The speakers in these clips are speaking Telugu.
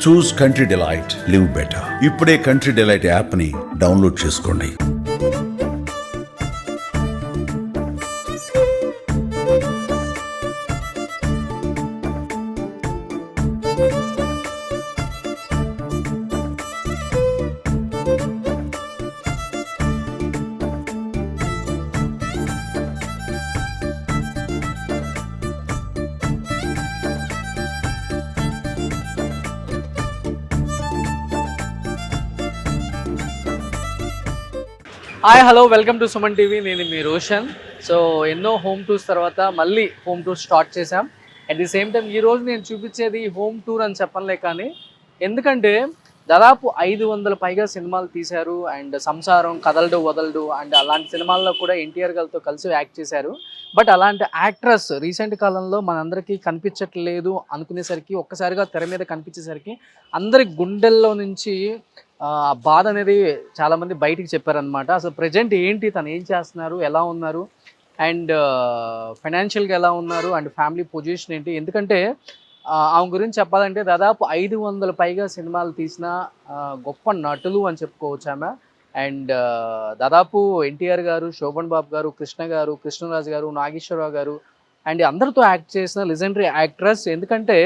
చూస్ కంట్రీ డిలైట్, లివ్ బెటర్. ఇప్పుడే కంట్రీ డిలైట్ యాప్ ని డౌన్లోడ్ చేసుకోండి. Hi hello welcome to Suman TV. నేను మీ రోషన్. సో ఎన్నో హోమ్ టూర్స్ తర్వాత మళ్ళీ హోమ్ టూర్ స్టార్ట్ చేశాం. అట్ ది సేమ్ టైం ఈరోజు నేను చూపించేది హోమ్ టూర్ అని చెప్పనులే, కానీ ఎందుకంటే దాదాపు 500 పైగా సినిమాలు తీశారు. అండ్ సంసారం, కదలడు వదలడు అండ్ అలాంటి సినిమాల్లో కూడా ఎన్టీఆర్ గారితో కలిసి యాక్ట్ చేశారు. బట్ అలాంటి యాక్ట్రెస్ రీసెంట్ కాలంలో మనందరికీ కనిపించట్లేదు అనుకునేసరికి, ఒక్కసారిగా తెర మీద కనిపించేసరికి అందరి గుండెల్లో నుంచి బాధ అనేది చాలామంది బయటికి చెప్పారనమాట. అసలు ప్రజెంట్ ఏంటి, తను ఏం చేస్తున్నారు, ఎలా ఉన్నారు, అండ్ ఫైనాన్షియల్గా ఎలా ఉన్నారు, అండ్ ఫ్యామిలీ పొజిషన్ ఏంటి. ఎందుకంటే ఆమె గురించి చెప్పాలంటే దాదాపు 500 పైగా సినిమాలు తీసిన గొప్ప నటులు అని చెప్పుకోవచ్చు ఆమె. అండ్ దాదాపు ఎన్టీఆర్ గారు, శోభన్ బాబు గారు, కృష్ణ గారు, కృష్ణరాజు గారు, నాగేశ్వరరావు గారు అండ్ అందరితో యాక్ట్ చేసిన లెజెండరీ యాక్ట్రెస్. ఎందుకంటే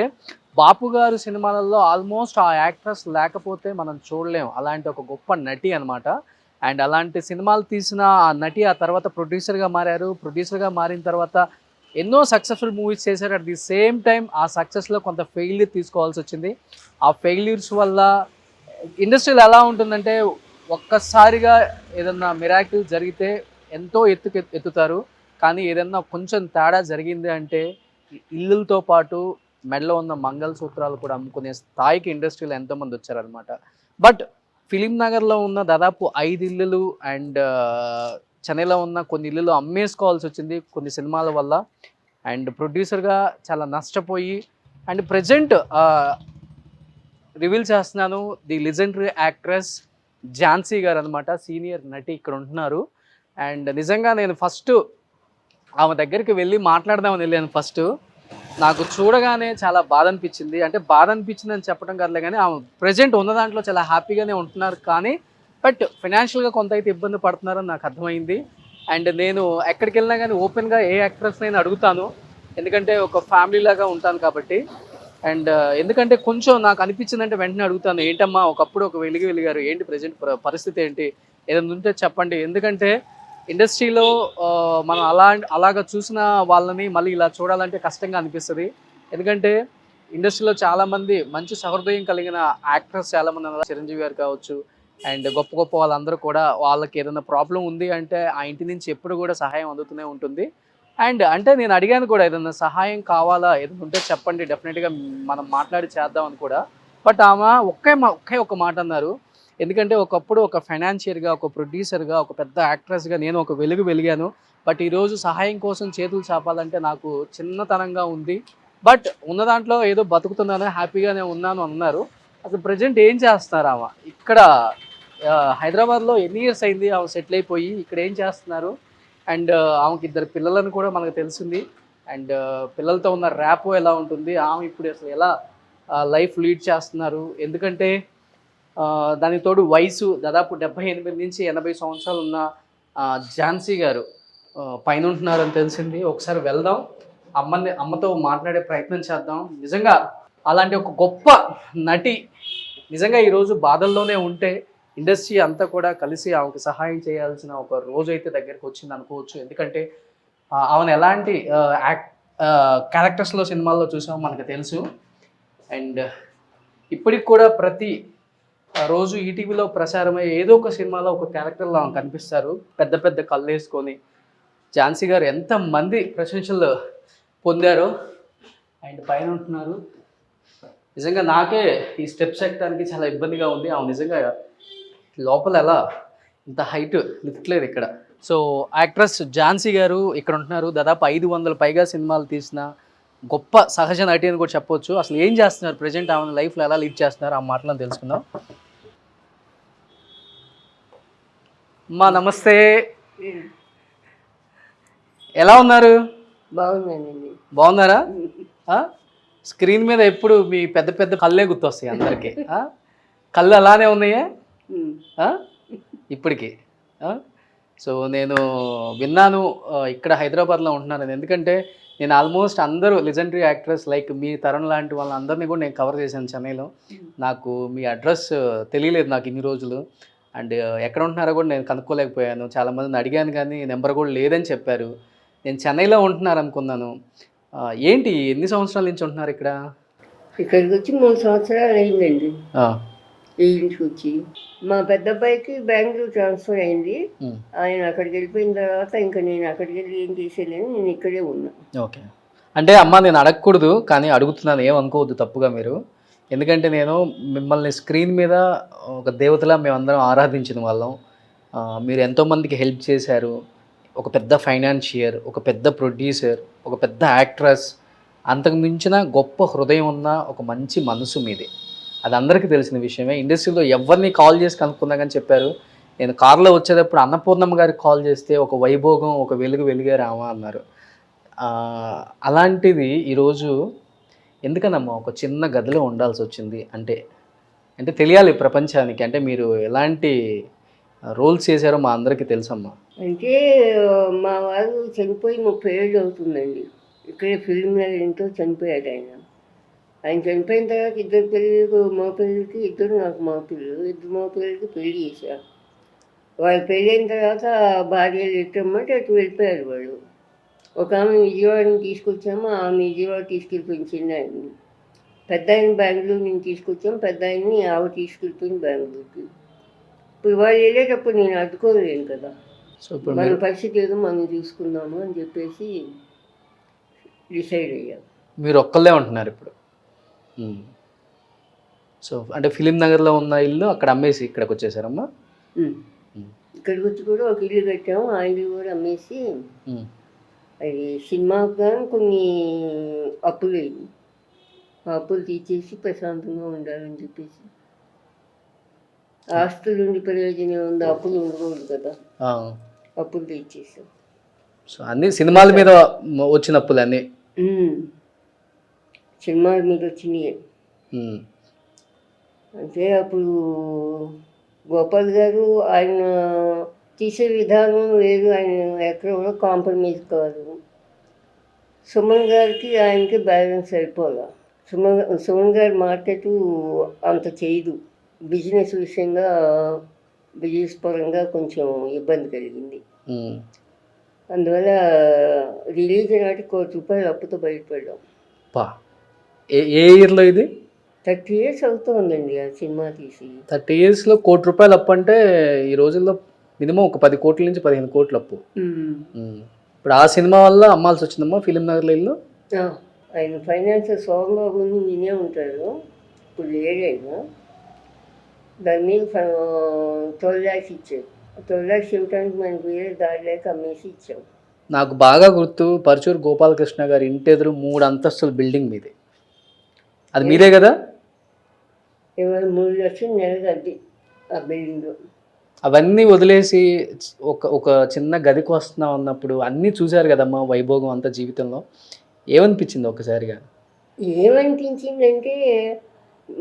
బాపు గారు సినిమాలలో ఆల్మోస్ట్ ఆ యాక్ట్రెస్ లేకపోతే మనం చూడలేము. అలాంటి ఒక గొప్ప నటి అనమాట. అండ్ అలాంటి సినిమాలు తీసిన ఆ నటి ఆ తర్వాత ప్రొడ్యూసర్గా మారారు. ప్రొడ్యూసర్గా మారిన తర్వాత ఎన్నో సక్సెస్ఫుల్ మూవీస్ చేశారు. అట్ ది సేమ్ టైం ఆ సక్సెస్లో కొంత ఫెయిల్యూర్ తీసుకోవాల్సి వచ్చింది. ఆ ఫెయిల్యూర్స్ వల్ల ఇండస్ట్రీలో ఎలా ఉంటుందంటే, ఒక్కసారిగా ఏదన్నా మిరాకిల్ జరిగితే ఎంతో ఎత్తుతారు. కానీ ఏదన్నా కొంచెం తేడా జరిగింది అంటే ఇల్లులతో పాటు మెడలో ఉన్న మంగళసూత్రాలు కూడా అమ్ముకునే స్థాయికి ఇండస్ట్రీలో ఎంతోమంది వచ్చారనమాట. బట్ ఫిలిం నగర్లో ఉన్న దాదాపు 5 ఇల్లులు అండ్ చెన్నైలో ఉన్న కొన్ని ఇల్లులు అమ్మేసుకోవాల్సి వచ్చింది కొన్ని సినిమాల వల్ల. అండ్ ప్రొడ్యూసర్గా చాలా నష్టపోయి అండ్ ప్రజెంట్ రివీల్ చేస్తున్నాను, ది లెజెండరీ యాక్ట్రెస్ ఝాన్సీ గారు అనమాట, సీనియర్ నటి ఇక్కడ ఉంటున్నారు. అండ్ నిజంగా నేను ఫస్ట్ ఆమె దగ్గరికి వెళ్ళి మాట్లాడదామని వెళ్ళాను. ఫస్ట్ నాకు చూడగానే చాలా బాధ అనిపించింది. అంటే బాధ అనిపించింది అని చెప్పడం కాదులే, కానీ ఆమె ప్రజెంట్ ఉన్న దాంట్లో చాలా హ్యాపీగానే ఉంటున్నారు. కానీ బట్ ఫైనాన్షియల్గా కొంత అయితే ఇబ్బంది పడుతున్నారని నాకు అర్థమైంది. అండ్ నేను ఎక్కడికి వెళ్ళినా కానీ ఓపెన్గా ఏ యాక్ట్రెస్ నేను అడుగుతాను, ఎందుకంటే ఒక ఫ్యామిలీ లాగా ఉంటాను కాబట్టి. అండ్ ఎందుకంటే కొంచెం నాకు అనిపించిందంటే వెంటనే అడుగుతాను, ఏంటమ్మా ఒకప్పుడు ఒక వెలిగారు, ఏంటి ప్రజెంట్ పరిస్థితి ఏంటి, ఏదైనా ఉంటే చెప్పండి. ఎందుకంటే ఇండస్ట్రీలో మనం అలాగా చూసిన వాళ్ళని మళ్ళీ ఇలా చూడాలంటే కష్టంగా అనిపిస్తుంది. ఎందుకంటే ఇండస్ట్రీలో చాలామంది మంచి సహృదయం కలిగిన యాక్టర్స్ చాలామంది ఉన్నారు. చిరంజీవి గారు కావచ్చు అండ్ గొప్ప గొప్ప వాళ్ళందరూ కూడా, వాళ్ళకి ఏదైనా ప్రాబ్లం ఉంది అంటే ఆ ఇంటి నుంచి ఎప్పుడు కూడా సహాయం అందుతూనే ఉంటుంది. అండ్ అంటే నేను అడిగాను కూడా, ఏదైనా సహాయం కావాలా, ఏదైనా ఉంటే చెప్పండి, డెఫినెట్గా మనం మాట్లాడి చేద్దామని కూడా. బట్ ఆమె ఒకే ఒక మాట అన్నారు. ఎందుకంటే ఒకప్పుడు ఒక ఫైనాన్షియర్గా, ఒక ప్రొడ్యూసర్గా, ఒక పెద్ద యాక్ట్రెస్గా నేను ఒక వెలిగాను. బట్ ఈరోజు సహాయం కోసం చేతులు చాపాలంటే నాకు చిన్నతనంగా ఉంది. బట్ ఉన్న దాంట్లో ఏదో బతుకుతున్నాను, హ్యాపీగానే ఉన్నాను అన్నారు. అసలు ప్రజెంట్ ఏం చేస్తున్నారు ఆమె ఇక్కడ హైదరాబాద్లో? ఎన్ని ఇయర్స్ అయింది ఆమె సెటిల్ అయిపోయి? ఇక్కడ ఏం చేస్తున్నారు? అండ్ ఆమెకి 2 పిల్లలను కూడా మనకు తెలిసింది. అండ్ పిల్లలతో ఉన్న ర్యాపో ఎలా ఉంటుంది, ఆమె ఇప్పుడు అసలు ఎలా లైఫ్ లీడ్ చేస్తున్నారు? ఎందుకంటే దానికి తోడు వయసు దాదాపు 78 నుంచి 80 సంవత్సరాలు ఉన్న ఝాన్సీ గారు పైన ఉంటున్నారని తెలిసింది. ఒకసారి వెళ్దాం, అమ్మతో మాట్లాడే ప్రయత్నం చేద్దాం. నిజంగా అలాంటి ఒక గొప్ప నటి నిజంగా ఈరోజు బాధల్లోనే ఉంటే ఇండస్ట్రీ అంతా కూడా కలిసి ఆమెకు సహాయం చేయాల్సిన ఒక రోజు అయితే దగ్గరికి వచ్చింది అనుకోవచ్చు. ఎందుకంటే ఆమెను ఎలాంటి క్యారెక్టర్స్లో సినిమాల్లో చూసామో మనకు తెలుసు. అండ్ ఇప్పటికి కూడా ప్రతి రోజు ఈటీవీలో ప్రసారమయ్యే ఏదో ఒక సినిమాలో ఒక క్యారెక్టర్లో ఆమె కనిపిస్తారు, పెద్ద పెద్ద కళ్ళు వేసుకొని. ఝాన్సీ గారు ఎంతమంది ప్రశంసలు పొందారో. అండ్ పైన ఉంటున్నారు. నిజంగా నాకే ఈ స్టెప్స్ ఎక్కడానికి చాలా ఇబ్బందిగా ఉంది. ఆమె నిజంగా లోపల ఎలా ఇంత హైట్ లిఫ్ట్ లేదు ఇక్కడ. సో యాక్ట్రెస్ ఝాన్సీ గారు ఇక్కడ ఉంటున్నారు. దాదాపు 500 పైగా సినిమాలు తీసిన గొప్ప సహజ నటి అని కూడా చెప్పొచ్చు. అసలు ఏం చేస్తున్నారు ప్రజెంట్, ఆమె లైఫ్లో ఎలా లీడ్ చేస్తున్నారు, ఆ మాటలను తెలుసుకుందాం. అమ్మా నమస్తే, ఎలా ఉన్నారు? బాగున్నానండి. బాగున్నారా? స్క్రీన్ మీద ఎప్పుడు మీ పెద్ద పెద్ద కళ్ళే గుర్తొస్తాయి అందరికీ. కళ్ళు అలానే ఉన్నాయా ఇప్పటికి? సో నేను విన్నాను ఇక్కడ హైదరాబాద్లో ఉంటున్నాను. ఎందుకంటే నేను ఆల్మోస్ట్ అందరూ లెజెండరీ యాక్ట్రెస్ లైక్ మీ తరుణ్ లాంటి వాళ్ళందరినీ కూడా నేను కవర్ చేశాను చెన్నైలో. నాకు మీ అడ్రస్ తెలియలేదు నాకు ఇన్ని రోజులు. అండ్ ఎక్కడ ఉంటున్నారో కూడా నేను కనుక్కోలేకపోయాను. చాలామందిని అడిగాను కానీ నెంబర్ కూడా లేదని చెప్పారు. నేను చెన్నైలో ఉంటున్నారు అనుకున్నాను. ఏంటి ఎన్ని సంవత్సరాల నుంచి ఉంటున్నారు ఇక్కడ? ఇక్కడికి వచ్చి 3 సంవత్సరాలు అయిందండి. ఈ ఇంటికి వచ్చి మా పెద్ద అబ్బాయికి బెంగళూరు ట్రాన్స్ఫర్ అయింది. ఆయన అక్కడికి వెళ్ళిపోయిన తర్వాత ఇంకా నేను అక్కడికి వెళ్ళి ఏం చేసేలేను, నేను ఇక్కడే ఉన్నా. ఓకే. అంటే అమ్మ నేను అడగకూడదు కానీ అడుగుతున్నాను, ఏమనుకోవద్దు తప్పుగా మీరు. ఎందుకంటే నేను మిమ్మల్ని స్క్రీన్ మీద ఒక దేవతలా మేమందరం ఆరాధించిన వాళ్ళం. మీరు ఎంతోమందికి హెల్ప్ చేశారు. ఒక పెద్ద ఫైనాన్షియర్, ఒక పెద్ద ప్రొడ్యూసర్, ఒక పెద్ద యాక్ట్రెస్, అంతకు మించిన గొప్ప హృదయం ఉన్న ఒక మంచి మనసు మీది. అది అందరికీ తెలిసిన విషయమే. ఇండస్ట్రీలో ఎవరిని కాల్ చేసి కనుక్కున్నా కానీ చెప్పారు. నేను కారులో వచ్చేటప్పుడు అన్నపూర్ణమ్మ గారికి కాల్ చేస్తే ఒక వైభోగం, ఒక వెలుగు వెలిగారామా అన్నారు. అలాంటిది ఈరోజు ఎందుకనమ్మా ఒక చిన్న గదిలో ఉండాల్సి వచ్చింది? అంటే అంటే తెలియాలి ప్రపంచానికి. అంటే మీరు ఎలాంటి రోల్స్ చేశారో మా అందరికీ తెలుసమ్మా. అంటే మా వారు చనిపోయి 30 ఏళ్ళు అవుతుందండి. ఇక్కడే ఫిల్మ్ నగర్తో చనిపోయాడు ఆయన. ఆయన చనిపోయిన తర్వాత 2 పెళ్ళిళ్ళు, మా పెళ్ళికి 2 నాకు మా పిల్లలు, 2 మా పిల్లలకి పెళ్లి చేశారు. వాళ్ళు పెళ్ళైన తర్వాత భార్యలు ఎట్టమ్మంటే అటు వెళ్ళిపోయారు వాళ్ళు. ఒక ఆమె విజయవాడని తీసుకొచ్చాము, ఆమె విజయవాడ తీసుకెళ్ళిపోయింది చిన్న ఆయన్ని. పెద్ద ఆయన బెంగళూరు నుంచి తీసుకొచ్చాము, పెద్ద ఆయన్ని ఆమె తీసుకెళ్ళిపోయింది బెంగళూరుకి. ఇప్పుడు వాళ్ళు వెళ్ళేటప్పుడు నేను అడ్డుకోలేను కదా. సో ఇప్పుడు మన పరిస్థితి ఏదో మనం చూసుకుందాము అని చెప్పేసి డిసైడ్ అయ్యాం. మీరు ఒక్కళ్ళే ఉంటున్నారు ఇప్పుడు. సో అంటే ఫిలిం నగర్లో ఉన్న ఇల్లు అక్కడ అమ్మేసి ఇక్కడికి వచ్చేసారమ్మా? ఇక్కడికి వచ్చి కూడా ఒక ఇల్లు కట్టాము, ఆ ఇల్లు కూడా అమ్మేసి అది సినిమాకు కానీ కొన్ని అప్పులు అయ్యి ఆ అప్పులు తీసేసి ప్రశాంతంగా ఉండాలని చెప్పేసి. ఆస్తులు ఉండి ప్రయోజనం ఉంది, అప్పులు ఉండకూడదు కదా, అప్పులు తీసేసాం. సో అన్ని సినిమాల మీద వచ్చిన అప్పులు అన్నీ సినిమాల మీద వచ్చినాయి. అంటే అప్పుడు గోపాల్ గారు ఆయన తీసే విధానం వేరు, ఆయన ఎక్కడ కూడా కాంప్రమైజ్ కాదు. సుమన్ గారికి ఆయనకి బ్యాలెన్స్ అయిపోదా. సుమన్ గారి మార్కెట్ అంత చేయదు, బిజినెస్ విషయంగా బిజినెస్ పరంగా కొంచెం ఇబ్బంది కలిగింది. అందువల్ల రిలీజ్ నాటి ₹1,00,00,000 అప్పుతో బయటపడ్డాం. ఏ ఇయర్లో ఇది? 30 years అవుతుందండి ఆ సినిమా తీసి. 30 yearsలో ₹1,00,00,000 అప్పు అంటే ఈ రోజుల్లో మినిమం ఒక 10 కోట్ల నుంచి 15 కోట్ల అప్పు. ఇప్పుడు ఆ సినిమా వల్ల అమ్మాల్సి వచ్చిందమ్మా ఫిలిం నగర్లో ఇల్లు. ఆయన ఫైనాన్షియల్ సోమబాబుని వినే ఉంటారు, ఇప్పుడు లేడైనా. దాని మీద 12 lakhs ఇచ్చారు. 12 lakhs ఇవ్వడానికి మనకు వేరే దారి లేక అమ్మేసి ఇచ్చాం. నాకు బాగా గుర్తు పరుచూరు గోపాలకృష్ణ గారి ఇంటి ఎదురు 3 అంతస్తుల బిల్డింగ్ మీది, అది మీదే కదా? ఇవాళ 3 లక్షలు నెలకి అద్దె ఆ బిల్డింగ్లో. అవన్నీ వదిలేసి ఒక చిన్న గదికి వస్తున్నాం అన్నప్పుడు అన్నీ చూశారు కదమ్మా వైభోగం అంతా జీవితంలో. ఏమనిపించింది ఒక్కసారిగా? ఏమనిపించిందంటే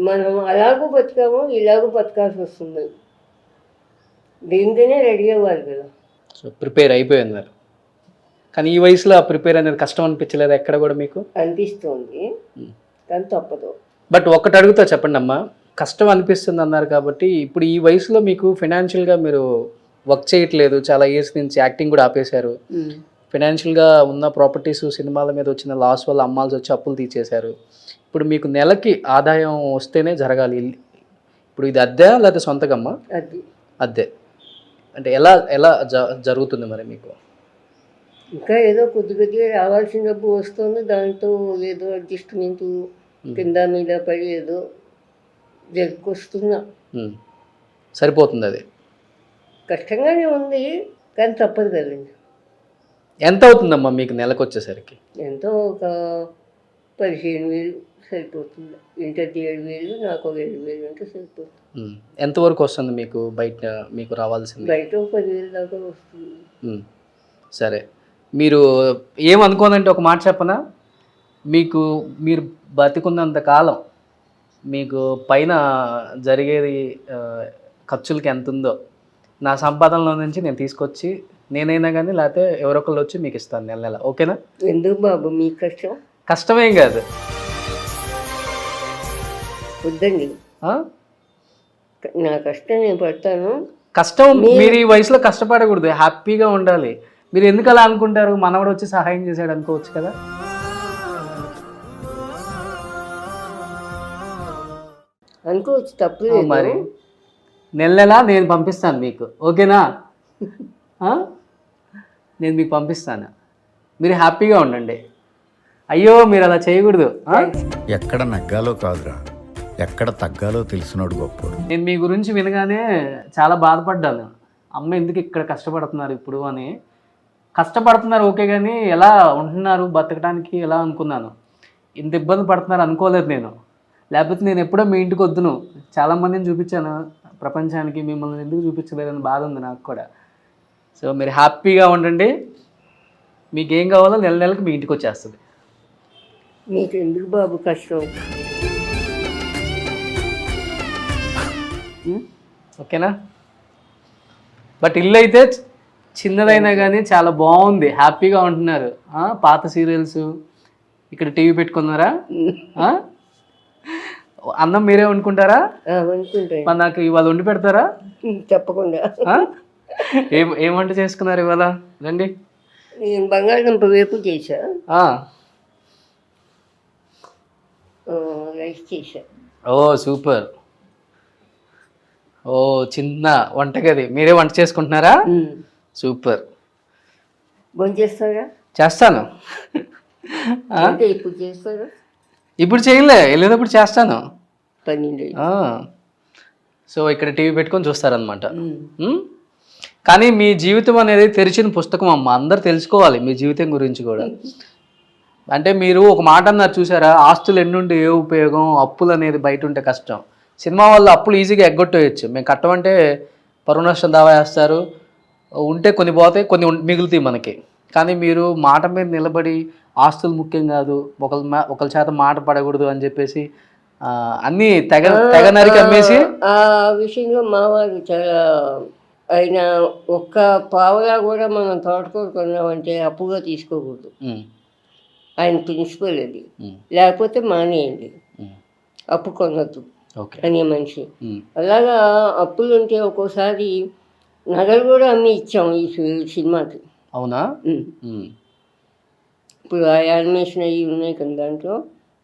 మనం అలాగూ బతికాము, ఇలాగూ బతకాల్సి వస్తుంది. దీంతోనే రెడీ అవ్వాలి కదా. సో ప్రిపేర్ అయిపోయి ఉన్నారు. కానీ ఈ వయసులో ఆ ప్రిపేర్ అనేది కష్టం అనిపించలేదు ఎక్కడ కూడా మీకు? అనిపిస్తుంది కానీ తప్పదు. బట్ ఒక్కటి అడుగుతా చెప్పండి అమ్మా, కష్టం అనిపిస్తుంది అన్నారు కాబట్టి ఇప్పుడు ఈ వయసులో మీకు ఫినాన్షియల్గా మీరు వర్క్ చేయట్లేదు, చాలా ఇయర్స్ నుంచి యాక్టింగ్ కూడా ఆపేశారు. ఫినాన్షియల్గా ఉన్న ప్రాపర్టీస్ సినిమాల మీద వచ్చిన లాస్ వల్ల అమ్మాల్సి వచ్చి అప్పులు తీసేశారు. ఇప్పుడు మీకు నెలకి ఆదాయం వస్తేనే జరగాలి. ఇప్పుడు ఇది అద్దె లేకపోతే సొంతగమ్మా? అద్దె. అంటే ఎలా ఎలా జరుగుతుంది మరి మీకు? ఇంకా ఏదో కొద్దిగా రావాల్సిన డబ్బు వస్తుంది, దాంతో ఏదో అడ్జస్ట్మెంట్ కింద మీద పడి ఏదో జరుపుకొస్తున్నా. సరిపోతుంది. అది కష్టంగానే ఉంది కానీ తప్పదు కదండి. ఎంత అవుతుందమ్మా మీకు నెలకు వచ్చేసరికి? ఎంతో ఒక 15,000 సరిపోతుంది. ఇంటర్ది 7,000, నాకు ఒక 7,000 అంటే సరిపోతుంది. ఎంతవరకు వస్తుంది మీకు బయట మీకు రావాల్సింది? బయట 10,000 దాకా వస్తుంది. సరే, మీరు ఏమనుకోనంటే ఒక మాట చెప్పనా, మీకు మీరు బతికున్నంత కాలం మీకు పైన జరిగేది ఖర్చులకి ఎంత ఉందో నా సంపాదనలో నుంచి నేను తీసుకొచ్చి నేనైనా కానీ లేకపోతే ఎవరొకళ్ళు వచ్చి మీకు ఇస్తాను నెల నెల. ఓకేనా? ఎందుకు బాబు మీ కష్టం? కష్టమేం కాదు. వద్దండి, ఆ? నా కష్టం నేను పడతాను. కష్టం మీరు ఈ వయసులో కష్టపడకూడదు, హ్యాపీగా ఉండాలి. మీరు ఎందుకు అలా అనుకుంటారు? మనవడు వచ్చి సహాయం చేశాడు అనుకోవచ్చు కదా. అనుకోవచ్చు, తప్పలేదు. మరి నెల నెల నేను పంపిస్తాను మీకు. ఓకేనా? నేను మీకు పంపిస్తాను, మీరు హ్యాపీగా ఉండండి. అయ్యో మీరు అలా చేయకూడదు. ఎక్కడ నగ్గాలో కాదురా, ఎక్కడ తగ్గాలో తెలిసినోడు గొప్పోడు. నేను మీ గురించి వినగానే చాలా బాధపడ్డాను. అమ్మ ఎందుకు ఇక్కడ కష్టపడుతున్నారు ఇప్పుడు అని. కష్టపడుతున్నారు ఓకే, కానీ ఎలా ఉంటున్నారు బతకడానికి ఎలా అనుకున్నాను. ఇంత ఇబ్బంది పడుతున్నారు అనుకోలేదు నేను. లేకపోతే నేను ఎప్పుడో మీ ఇంటికి వద్దును, చాలామందిని చూపించాను ప్రపంచానికి, మిమ్మల్ని ఎందుకు చూపించలేదని బాధ ఉంది నాకు కూడా. సో మీరు హ్యాపీగా ఉండండి, మీకు ఏం కావాలో నెల నెలకి మీ ఇంటికి వచ్చేస్తుంది. మీకు ఎందుకు బాబు కష్టం? ఓకేనా? బట్ ఇల్లు అయితే చిన్నదైనా కానీ చాలా బాగుంది, హ్యాపీగా ఉంటున్నారు. పాత సీరియల్స్ ఇక్కడ టీవీ పెట్టుకున్నారా? అన్నం మీరే వండుకుంటారా? మరి నాకు ఇవాళ వండి పెడతారా? తప్పకుండా. ఏం వంట చేసుకున్నారు ఇవాళ? రండి. నేను బంగాళదుంప వేపు చేసా, రైస్ చేసా. ఓ సూపర్. ఓ చిన్న వంటగది, మీరే వంట చేసుకుంటున్నారా? సూపర్. భోంచేస్తారా? చేస్తాను. ఇప్పుడు చేస్తారా? ఇప్పుడు చేయలే, వెళ్ళేటప్పుడు చేస్తాను. 12. సో ఇక్కడ టీవీ పెట్టుకొని చూస్తారనమాట. కానీ మీ జీవితం అనేది తెరిచిన పుస్తకం అమ్మ, అందరు తెలుసుకోవాలి మీ జీవితం గురించి కూడా. అంటే మీరు ఒక మాట అన్నారు చూసారా, ఆస్తులు ఎన్నుంటే ఏ ఉపయోగం, అప్పులు అనేది బయట ఉంటే కష్టం. సినిమా వల్ల అప్పులు ఈజీగా ఎగ్గొట్టేయచ్చు. మేము కట్టమంటే పరువు నష్టం దావా వేస్తారు, ఉంటే కొన్ని పోతాయి, కొన్ని మిగులుతాయి మనకి. కానీ మీరు మాట మీద నిలబడి ఆస్తులు ముఖ్యం కాదు, ఒకరి చేత మాట పడకూడదు అని చెప్పేసి అన్నీ తెగ నరికి అమ్మేసి. ఆ విషయంలో మా వారు చాలా, ఆయన ఒక్క పావలా కూడా మనం తోటకూర కొన్నామంటే అప్పుగా తీసుకోకూడదు. ఆయన ప్రిన్సిపల్ అది. లేకపోతే మానేయండి, అప్పు కొనద్దు అనే మనిషి. అలాగా అప్పులు ఉంటే ఒక్కోసారి నగలు కూడా అమ్మి ఇచ్చాము ఈ సినిమాకి. అవునా? ఇప్పుడు ఆ యానిమేషన్ అవి ఉన్నాయి కదా, దాంట్లో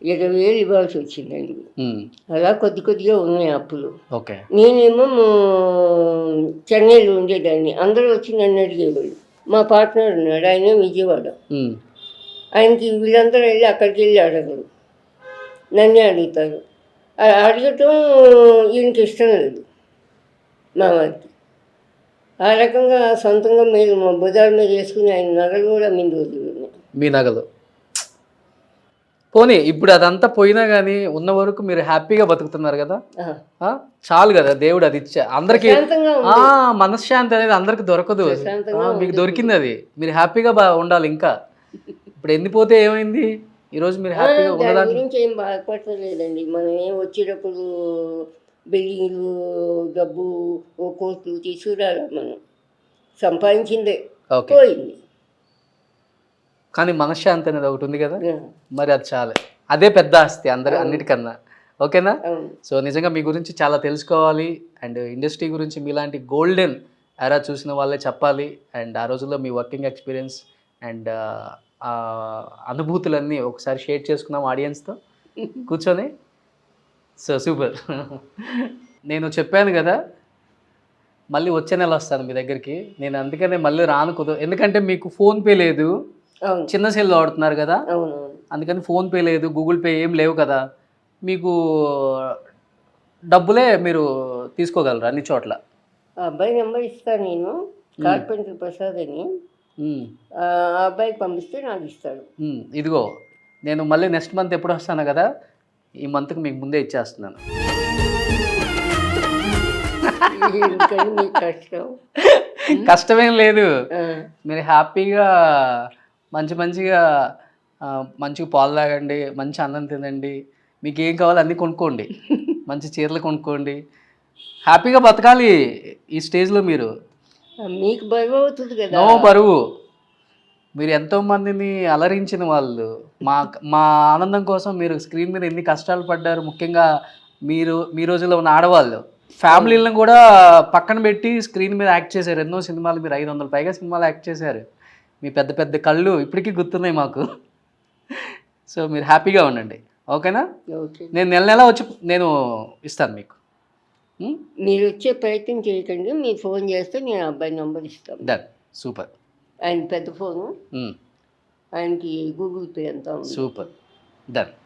20,000 ఇవ్వాల్సి వచ్చిందండి. అలా కొద్ది కొద్దిగా ఉన్నాయి అప్పులు. నేనేమో చెన్నైలో ఉండేదాన్ని, అందరూ వచ్చి నన్ను అడిగేవాళ్ళు. మా పార్ట్నర్ ఉన్నాడు, ఆయన విజయవాడ. ఆయనకి వీళ్ళందరూ వెళ్ళి అక్కడికి వెళ్ళి అడగరు, నన్నే అడుగుతారు. అడగటం ఈయనకి ఇష్టం లేదు మా వారికి. ఆ రకంగా సొంతంగా మీరు మా బుధాల మీద వేసుకుని ఆయన నగలు కూడా మీద వదిలి. మీ నగలు పోనీ, ఇప్పుడు అదంతా పోయినా కానీ ఉన్న వరకు మీరు హ్యాపీగా బతుకుతున్నారు కదా, చాలు కదా. దేవుడు అది ఇచ్చా అందరికి. మనశ్శాంతి అనేది అందరికి దొరకదు, మీకు దొరికింది అది. మీరు హ్యాపీగా ఉండాలి. ఇంకా ఇప్పుడు ఎండిపోతే ఏమైంది, ఈరోజు మీరు హ్యాపీగా ఉండడానికి గురించి ఏం బాధపడలేదండి. మనం ఏం వచ్చేటప్పుడు బిల్డింగ్లు, డబ్బు, ఓ కోట్లు తీసుకురాలి, మనం సంపాదించిందే పోయింది. కానీ మనశ్శాంతి అనేది ఒకటి ఉంది కదా, మరి అది చాలే, అదే పెద్ద ఆస్తి అన్నిటికన్నా. ఓకేనా? సో నిజంగా మీ గురించి చాలా తెలుసుకోవాలి, అండ్ ఇండస్ట్రీ గురించి మీలాంటి గోల్డెన్ ఎరా చూసిన వాళ్ళే చెప్పాలి. అండ్ ఆ రోజుల్లో మీ వర్కింగ్ ఎక్స్పీరియన్స్ అండ్ అనుభూతులన్నీ ఒకసారి షేర్ చేసుకున్నాం ఆడియన్స్తో కూర్చొని. So super. నేను చెప్పాను కదా మళ్ళీ వచ్చే నెల వస్తాను మీ దగ్గరికి. నేను అందుకనే మళ్ళీ రాను కుదరదు, ఎందుకంటే మీకు ఫోన్పే లేదు, చిన్న సెల్ వాడుతున్నారు కదా, అందుకని ఫోన్పే లేదు, గూగుల్ పే ఏం లేవు కదా. మీకు డబ్బులే మీరు తీసుకోగలరు అన్ని చోట్ల. అబ్బాయి నెంబర్ ఇస్తాను నేను, కార్పెంటర్ ప్రసాద్ అని. ఆ అబ్బాయికి పంపిస్తే నాకు ఇస్తాడు. ఇదిగో నేను మళ్ళీ నెక్స్ట్ మంత్ ఎప్పుడు వస్తాను కదా, ఈ మంత్కి మీకు ముందే ఇచ్చేస్తున్నాను. కష్టమేం లేదు, మీరు హ్యాపీగా మంచిగా మంచిగా పాలు తాగండి, మంచి అన్నం తినండి, మీకు ఏం కావాలో అన్నీ కొనుక్కోండి, మంచి చీరలు కొనుక్కోండి, హ్యాపీగా బతకాలి ఈ స్టేజ్లో మీరు. మీకు బరువు అవుతుంది కదా. నో బరువు. మీరు ఎంతోమందిని అలరించిన వాళ్ళు. మా మా ఆనందం కోసం మీరు స్క్రీన్ మీద ఎన్ని కష్టాలు పడ్డారు. ముఖ్యంగా మీరు మీ రోజుల్లో ఉన్న ఆడవాళ్ళు ఫ్యామిలీలను కూడా పక్కన పెట్టి స్క్రీన్ మీద యాక్ట్ చేశారు. ఎన్నో సినిమాలు మీరు 500 పైగా సినిమాలు యాక్ట్ చేశారు. మీ పెద్ద పెద్ద కళ్ళు ఇప్పటికీ గుర్తున్నాయి మాకు. సో మీరు హ్యాపీగా ఉండండి, ఓకేనా? ఓకే. నేను నెల నెల వచ్చి నేను ఇస్తాను మీకు. మీరు వచ్చే ప్రయత్నం చేయకండి, మీరు ఫోన్ చేస్తే నేను అబ్బాయి నంబర్ ఇస్తాను. డన్. సూపర్. ఆయన పెద్ద ఫోను, ఆయనకి గూగుల్ పే అంతా ఉంది. సూపర్. డన్.